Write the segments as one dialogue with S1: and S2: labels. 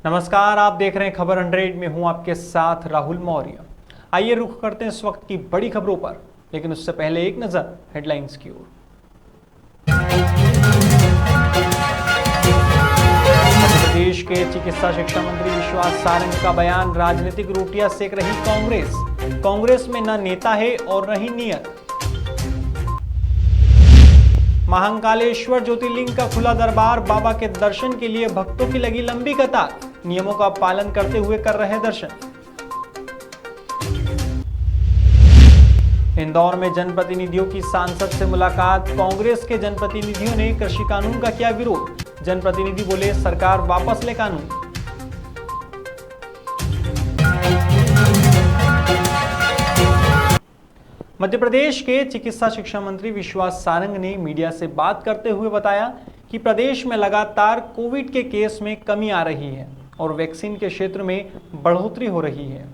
S1: नमस्कार, आप देख रहे हैं खबर 100 में हूं आपके साथ राहुल मौर्य। आइए रुख करते हैं इस वक्त की बड़ी खबरों पर, लेकिन उससे पहले एक नजर हेडलाइंस की ओर। मध्य प्रदेश के चिकित्सा शिक्षा मंत्री विश्वास सारंग का बयान, राजनीतिक रोटियां सेक रही कांग्रेस में न नेता है और न ही नियत। महाकालेश्वर ज्योतिर्लिंग का खुला दरबार, बाबा के दर्शन के लिए भक्तों की लगी लंबी कतार, नियमों का पालन करते हुए कर रहे दर्शन। इंदौर में जनप्रतिनिधियों की सांसद से मुलाकात, कांग्रेस के जनप्रतिनिधियों ने कृषि कानून का किया विरोध, जनप्रतिनिधि बोले सरकार वापस ले कानून। मध्य प्रदेश के चिकित्सा शिक्षा मंत्री विश्वास सारंग ने मीडिया से बात करते हुए बताया कि प्रदेश में लगातार कोविड के केस में कमी आ रही है और वैक्सीन के क्षेत्र में बढ़ोतरी हो रही है।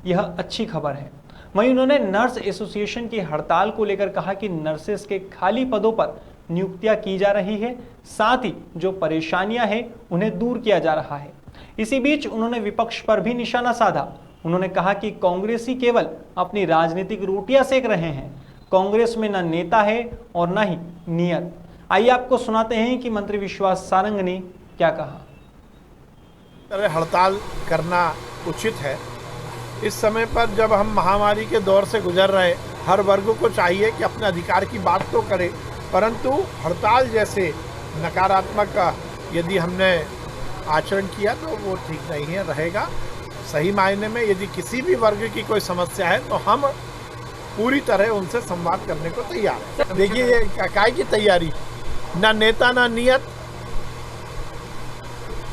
S1: यह अच्छी खबर है। वहीं उन्होंने नर्स एसोसिएशन की हड़ताल को लेकर कहा कि नर्सेस के खाली पदों पर नियुक्तियां की जा रही है, साथ ही जो परेशानियां हैं उन्हें दूर किया जा रहा है। इसी बीच उन्होंने विपक्ष पर भी निशाना साधा। उन्होंने कहा कि कांग्रेसी केवल अपनी राजनीतिक रोटियां सेक रहे हैं, कांग्रेस में न नेता है और न ही नियत। आइए आपको सुनाते हैं कि मंत्री विश्वास सारंग ने क्या कहा।
S2: हड़ताल करना उचित है। इस समय पर जब हम महामारी के दौर से गुजर रहे, हर वर्ग को चाहिए कि अपने अधिकार की बात तो करे, परंतु हड़ताल जैसे नकारात्मक यदि हमने आचरण किया तो वो ठीक नहीं है रहेगा। सही मायने में यदि किसी भी वर्ग की कोई समस्या है तो हम पूरी तरह उनसे संवाद करने को तैयार हैं। देखिए, ये काय की तैयारी, ना नेता ना नियत,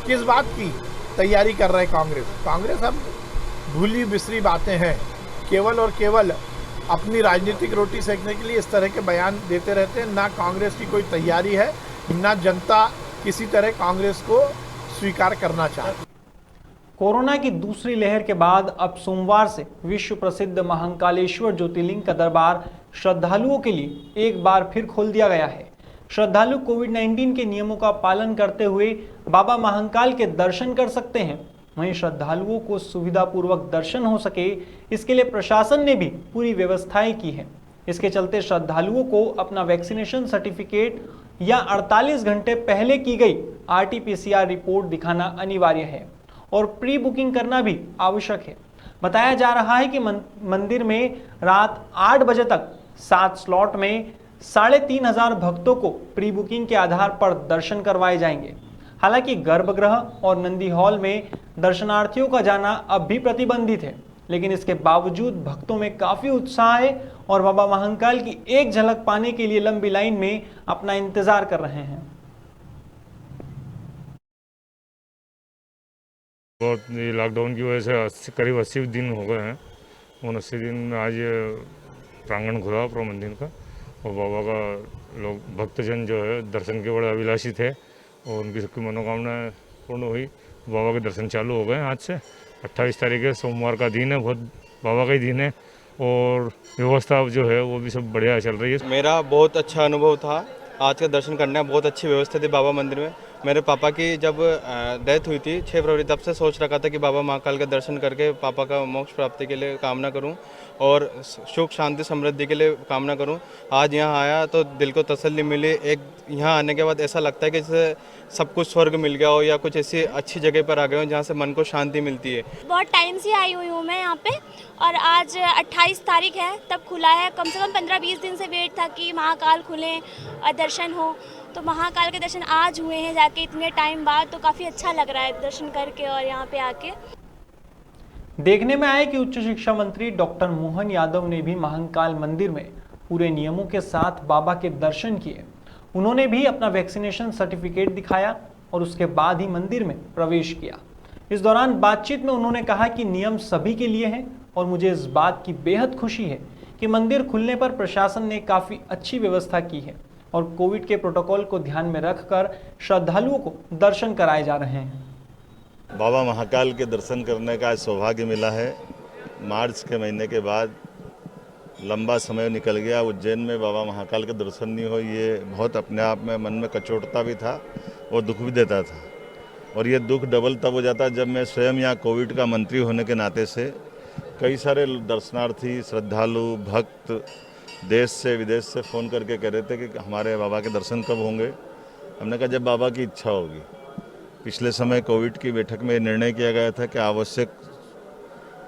S2: किस बात की तैयारी कर रहे कांग्रेस अब भूली बिसरी बातें हैं। केवल और केवल अपनी राजनीतिक रोटी सेकने के लिए इस तरह के बयान देते रहते हैं। ना कांग्रेस की कोई तैयारी है, ना जनता किसी तरह कांग्रेस को स्वीकार करना चाहती।
S1: कोरोना की दूसरी लहर के बाद अब सोमवार से विश्व प्रसिद्ध महाकालेश्वर ज्योतिर्लिंग का दरबार श्रद्धालुओं के लिए एक बार फिर खोल दिया गया है। श्रद्धालु कोविड-19 के नियमों का पालन करते हुए बाबा महाकाल के दर्शन कर सकते हैं। वहीं श्रद्धालुओं को सुविधापूर्वक दर्शन हो सके, इसके लिए प्रशासन ने भी पूरी व्यवस्थाएं की है। इसके चलते श्रद्धालुओं को अपना वैक्सीनेशन सर्टिफिकेट या 48 घंटे पहले की गई RT-PCR रिपोर्ट दिखाना अनिवार्य है और प्री बुकिंग करना भी आवश्यक है। बताया जा रहा है कि मंदिर में रात 8 बजे तक 7 स्लॉट में 3500 भक्तों को प्री बुकिंग के आधार पर दर्शन करवाए जाएंगे। हालांकि गर्भगृह और नंदी हॉल में दर्शनार्थियों का जाना अब भी प्रतिबंधित है, लेकिन इसके बावजूद भक्तों में काफी उत्साह है और बाबा महाकाल की एक झलक पाने के लिए लंबी लाइन में अपना इंतजार कर रहे हैं।
S3: बहुत लॉकडाउन की वजह से करीब 80 दिन हो गए हैं। उन 80 दिन में आज प्रांगण खुला पूरा मंदिर का और बाबा का लोग भक्तजन जो है दर्शन के बड़े अभिलाषी थे और उनकी सबकी मनोकामनाएं पूर्ण हुई। बाबा के दर्शन चालू हो गए आज से। 28 तारीख है, सोमवार का दिन है, बहुत बाबा का ही दिन है और व्यवस्था जो है वो भी सब बढ़िया चल रही है।
S4: मेरा बहुत अच्छा अनुभव था आज का दर्शन करने, बहुत अच्छी व्यवस्था थी बाबा मंदिर में। मेरे पापा की जब डेथ हुई थी 6 फरवरी, तब से सोच रखा था कि बाबा महाकाल का दर्शन करके पापा का मोक्ष प्राप्ति के लिए कामना करूं और सुख शांति समृद्धि के लिए कामना करूं। आज यहाँ आया तो दिल को तसल्ली मिली। एक यहाँ आने के बाद ऐसा लगता है कि जैसे सब कुछ स्वर्ग मिल गया हो या कुछ ऐसी अच्छी जगह पर आ गए हो जहाँ से मन को शांति मिलती है।
S5: बहुत टाइम से आई हुई हूँ मैं यहाँ पे और आज 28 तारीख है तब खुला है। कम से कम 15-20 दिन से वेट था कि महाकाल खुले और दर्शन हो, तो महाकाल के दर्शन आज हुए हैं जाके इतने टाइम बाद, तो काफ़ी अच्छा लग रहा है दर्शन करके और यहाँ पे आके।
S1: देखने में आया कि उच्च शिक्षा मंत्री डॉक्टर मोहन यादव ने भी महाकाल मंदिर में पूरे नियमों के साथ बाबा के दर्शन किए। उन्होंने भी अपना वैक्सीनेशन सर्टिफिकेट दिखाया और उसके बाद ही मंदिर में प्रवेश किया। इस दौरान बातचीत में उन्होंने कहा कि नियम सभी के लिए हैं और मुझे इस बात की बेहद खुशी है कि मंदिर खुलने पर प्रशासन ने काफ़ी अच्छी व्यवस्था की है और कोविड के प्रोटोकॉल को ध्यान में रखकर श्रद्धालुओं को दर्शन कराए जा रहे हैं।
S6: बाबा महाकाल के दर्शन करने का सौभाग्य मिला है। मार्च के महीने के बाद लंबा समय निकल गया, उज्जैन में बाबा महाकाल के दर्शन नहीं हो, ये बहुत अपने आप में मन में कचोटता भी था और दुख भी देता था। और ये दुख डबल तब हो जाता है जब मैं स्वयं यहाँ कोविड का मंत्री होने के नाते से कई सारे दर्शनार्थी, श्रद्धालु, भक्त देश से विदेश से फ़ोन करके कह रहे थे कि हमारे बाबा के दर्शन कब होंगे। हमने कहा जब बाबा की इच्छा होगी। पिछले समय कोविड की बैठक में निर्णय किया गया था कि आवश्यक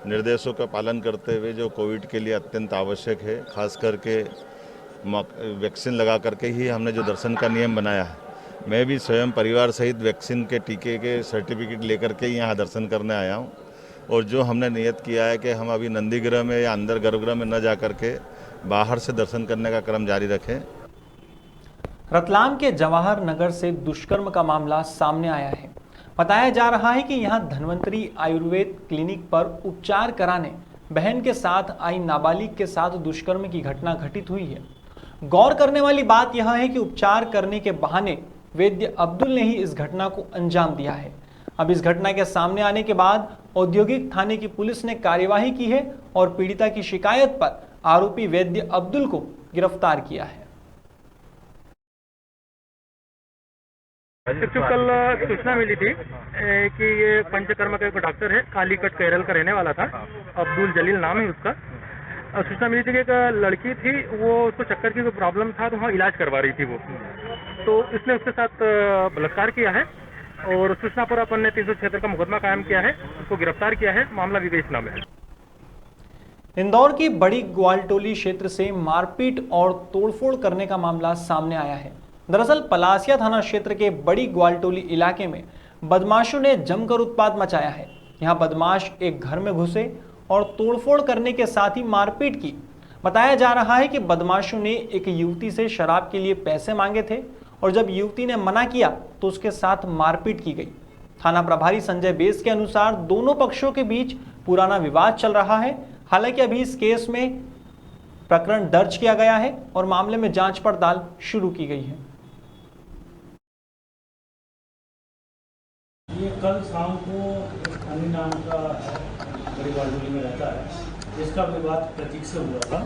S6: निर्देशों का पालन करते हुए जो कोविड के लिए अत्यंत आवश्यक है, खास करके वैक्सीन लगा करके ही हमने जो दर्शन का नियम बनाया है। मैं भी स्वयं परिवार सहित वैक्सीन के टीके के सर्टिफिकेट लेकर के यहाँ दर्शन करने आया हूँ। और जो हमने नियत किया है कि हम अभी नंदीगृह में या अंदर गर्भगृह में न जा करके बाहर से दर्शन करने का क्रम जारी रखें।
S1: रतलाम के जवाहर नगर से दुष्कर्म का मामला सामने आया है। बताया जा रहा है कि यहां धन्वंतरी आयुर्वेद क्लिनिक पर उपचार कराने बहन के साथ आई नाबालिग के साथ दुष्कर्म की घटना घटित हुई है। गौर करने वाली बात यह है कि उपचार करने के बहाने वैद्य अब्दुल ने ही इस घटना को अंजाम दिया है। अब इस घटना के सामने आने के बाद औद्योगिक थाने की पुलिस ने कार्यवाही की है और पीड़िता की शिकायत पर आरोपी वैद्य अब्दुल को गिरफ्तार किया है।
S7: कल सूचना मिली थी कि ये पंचकर्मा का एक डॉक्टर है, कालीकट केरल का रहने वाला था, अब्दुल जलील नाम है उसका। सूचना मिली थी कि एक लड़की थी, वो उसको चक्कर की कोई प्रॉब्लम था तो वहाँ इलाज करवा रही थी वो, तो इसने उसके साथ बलात्कार किया है और सूचना पर अपन ने 376 का मुकदमा कायम किया है, उसको गिरफ्तार किया है, मामला विवेचना में है।
S1: इंदौर की बड़ी ग्वालटोली क्षेत्र से मारपीट और तोड़फोड़ करने का मामला सामने आया है। दरअसल पलासिया थाना क्षेत्र के बड़ी ग्वालटोली इलाके में बदमाशों ने जमकर उत्पात मचाया है। यहां बदमाश एक घर में घुसे और तोड़फोड़ करने के साथ ही मारपीट की। बताया जा रहा है कि बदमाशों ने एक युवती से शराब के लिए पैसे मांगे थे और जब युवती ने मना किया तो उसके साथ मारपीट की गई। थाना प्रभारी संजय बेस के अनुसार दोनों पक्षों के बीच पुराना विवाद चल रहा है। हालांकि अभी इस केस में प्रकरण दर्ज किया गया है और मामले में जांच पड़ताल शुरू की गई है।
S8: ये कल शाम को एक अनिल नाम का बड़ी ग्वालटोली में रहता है, जिसका विवाद प्रतीक से हुआ था।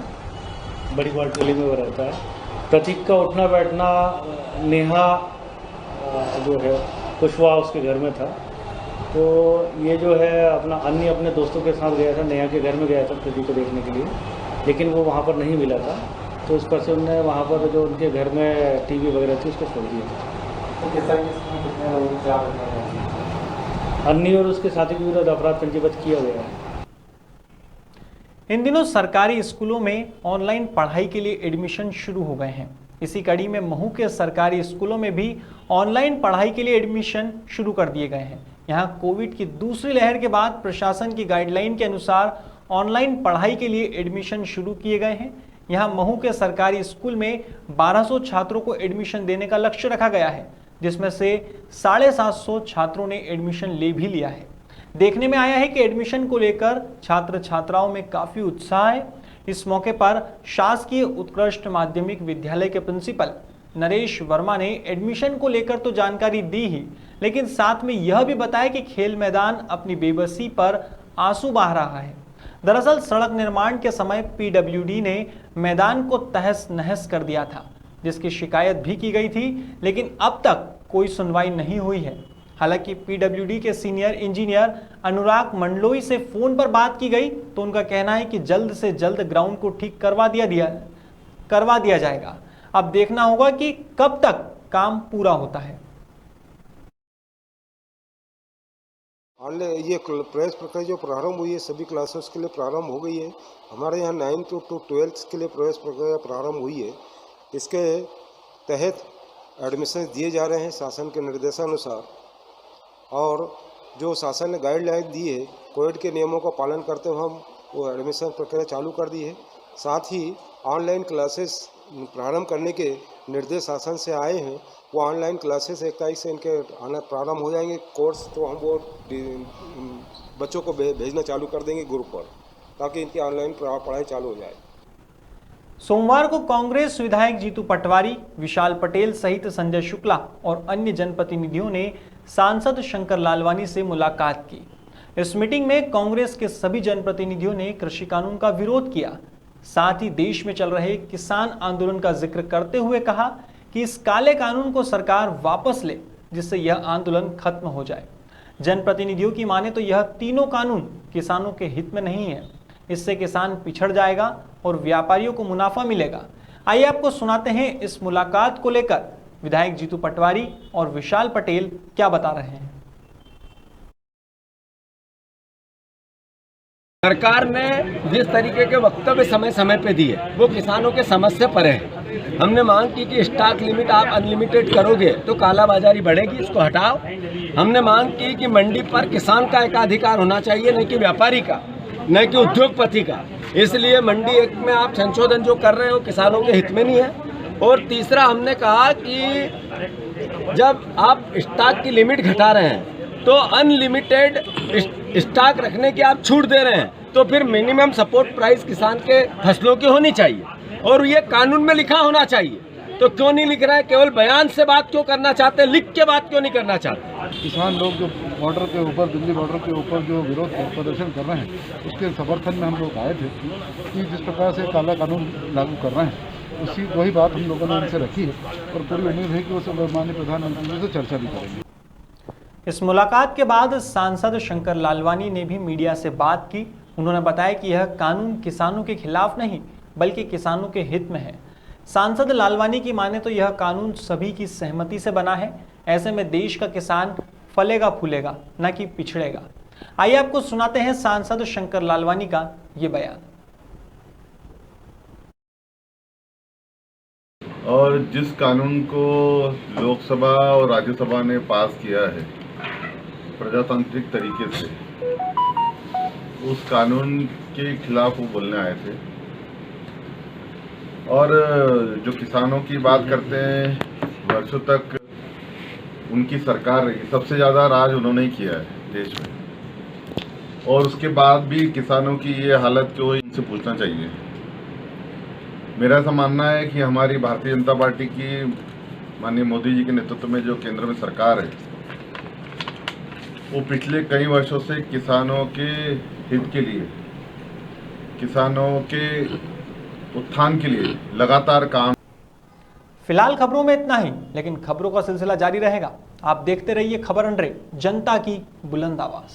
S8: बड़ी ग्वालटोली में वो रहता है। प्रतीक का उठना बैठना नेहा जो है कुशवाहा उसके घर में था, तो ये जो है अपने दोस्तों के साथ गया था, नेहा के घर में गया था प्रतीक को देखने के लिए, लेकिन वो वहाँ पर नहीं मिला था, तो उस पर से उन्होंने वहाँ पर जो उनके घर में टीवी वगैरह थी उसको छोड़ दिया था। अन्नी और उसके साथी के विरुद्ध अपराध पंजीबद्ध किया गया है।
S1: इन दिनों सरकारी स्कूलों में ऑनलाइन पढ़ाई के लिए एडमिशन शुरू हो गए हैं। इसी कड़ी में महू के सरकारी स्कूलों में भी ऑनलाइन पढ़ाई के लिए एडमिशन शुरू कर दिए गए हैं। यहां कोविड की दूसरी लहर के बाद प्रशासन की गाइडलाइन के अनुसार ऑनलाइन पढ़ाई के लिए एडमिशन शुरू किए गए हैं। यहां महू के सरकारी स्कूल में 1200 छात्रों को एडमिशन देने का लक्ष्य रखा गया है, जिसमें से 750 छात्रों ने एडमिशन ले भी लिया है। देखने में आया है कि एडमिशन को लेकर छात्र छात्राओं में काफी उत्साह है। इस मौके पर शासकीय उत्कृष्ट माध्यमिक विद्यालय के प्रिंसिपल नरेश वर्मा ने एडमिशन को लेकर तो जानकारी दी ही, लेकिन साथ में यह भी बताया कि खेल मैदान अपनी बेबसी पर आंसू बहा रहा है। दरअसल सड़क निर्माण के समय पीडब्ल्यूडी ने मैदान को तहस नहस कर दिया था, जिसकी शिकायत भी की गई थी, लेकिन अब तक कोई सुनवाई नहीं हुई है। हालांकि पीडब्ल्यूडी के सीनियर इंजीनियर अनुराग मंडलोई से फोन पर बात की गई तो उनका कहना है कि जल्द से जल्द ग्राउंड को ठीक करवा दिया जाएगा। अब देखना होगा कि कब तक काम पूरा होता है।
S9: ये प्रवेश प्रक्रिया जो प्रारंभ हुई है सभी क्लासेस के लिए प्रारंभ हो गई है। हमारे यहाँ 9th to 12th के लिए प्रवेश प्रक्रिया प्रारंभ हुई है। इसके तहत एडमिशन दिए जा रहे हैं शासन के निर्देशानुसार, और जो शासन ने गाइडलाइन दी है कोविड के नियमों का पालन करते हुए हम वो एडमिशन प्रक्रिया चालू कर दी है। साथ ही ऑनलाइन क्लासेस प्रारंभ करने के निर्देश शासन से आए हैं। वो ऑनलाइन क्लासेस 1 तारीख से इनके आना प्रारंभ हो जाएंगे। कोर्स तो हम वो बच्चों को भेजना चालू कर देंगे ग्रुप पर, ताकि इनकी ऑनलाइन पढ़ाई चालू हो जाए।
S1: सोमवार को कांग्रेस विधायक जीतू पटवारी, विशाल पटेल सहित संजय शुक्ला और अन्य जनप्रतिनिधियों ने सांसद शंकर लालवानी से मुलाकात की। इस मीटिंग में कांग्रेस के सभी जनप्रतिनिधियों ने कृषि कानून का विरोध किया। साथ ही देश में चल रहे किसान आंदोलन का जिक्र करते हुए कहा कि इस काले कानून को सरकार वापस ले, जिससे यह आंदोलन खत्म हो जाए। जनप्रतिनिधियों की माने तो यह तीनों कानून किसानों के हित में नहीं है। इससे किसान पिछड़ जाएगा और व्यापारियों को मुनाफा मिलेगा। आइए आपको सुनाते हैं इस मुलाकात को लेकर विधायक जीतू पटवारी और विशाल पटेल क्या बता रहे हैं।
S10: सरकार ने जिस तरीके के वक्तव्य समय समय पे दिए वो किसानों के समझ से परे है। हमने मांग की कि स्टॉक लिमिट आप अनलिमिटेड करोगे तो कालाबाजारी बढ़ेगी, इसको हटाओ। हमने मांग की कि मंडी पर किसान का एकाधिकार होना चाहिए, न कि व्यापारी का, न कि उद्योगपति का। इसलिए मंडी एक्ट में आप संशोधन जो कर रहे हो किसानों के हित में नहीं है। और तीसरा हमने कहा कि जब आप स्टॉक की लिमिट घटा रहे हैं तो अनलिमिटेड स्टॉक रखने की आप छूट दे रहे हैं, तो फिर मिनिमम सपोर्ट प्राइस किसान के फसलों की होनी चाहिए और ये कानून में लिखा होना चाहिए। तो क्यों नहीं लिख रहा है? केवल बयान से बात क्यों करना चाहते हैं, लिख के बात क्यों नहीं करना चाहते?
S11: किसान लोग जो बॉर्डर के ऊपर, दिल्ली बॉर्डर के ऊपर जो विरोध प्रदर्शन कर रहे हैं उसके समर्थन में हम लोग आए थे कि जिस प्रकार से काला कानून लागू कर रहे हैं उसी वही बात हम लोगों ने उनसे रखी है और पूरी उम्मीद है कि वो सब माननीय प्रधानमंत्री से चर्चा भी करेंगे।
S1: इस मुलाकात के बाद सांसद शंकर लालवानी ने भी मीडिया से बात की। उन्होंने बताया कि यह कानून किसानों के खिलाफ नहीं बल्कि किसानों के हित में है। सांसद लालवानी की माने तो यह कानून सभी की सहमति से बना है। ऐसे में देश का किसान फलेगा फूलेगा, न कि पिछड़ेगा। आइए आपको सुनाते हैं सांसद शंकर लालवानी का ये बयान।
S6: और जिस कानून को लोकसभा और राज्यसभा ने पास किया है प्रजातांत्रिक तरीके से, उस कानून के खिलाफ वो बोलने आए थे। और जो किसानों की बात करते हैं, वर्षों तक उनकी सरकार रही, सबसे ज़्यादा राज उन्होंने ही किया है देश में। और उसके बाद भी किसानों की ये हालत क्यों, इनसे पूछना चाहिए। मेरा ऐसा मानना है कि हमारी भारतीय जनता पार्टी की माननीय मोदी जी के नेतृत्व में जो केंद्र में सरकार है वो पिछले कई वर्षों से किसानों के हित के लिए, किसानों के उत्थान के लिए लगातार काम।
S1: फिलहाल खबरों में इतना ही, लेकिन खबरों का सिलसिला जारी रहेगा। आप देखते रहिए खबर अंडरे, जनता की बुलंद आवाज।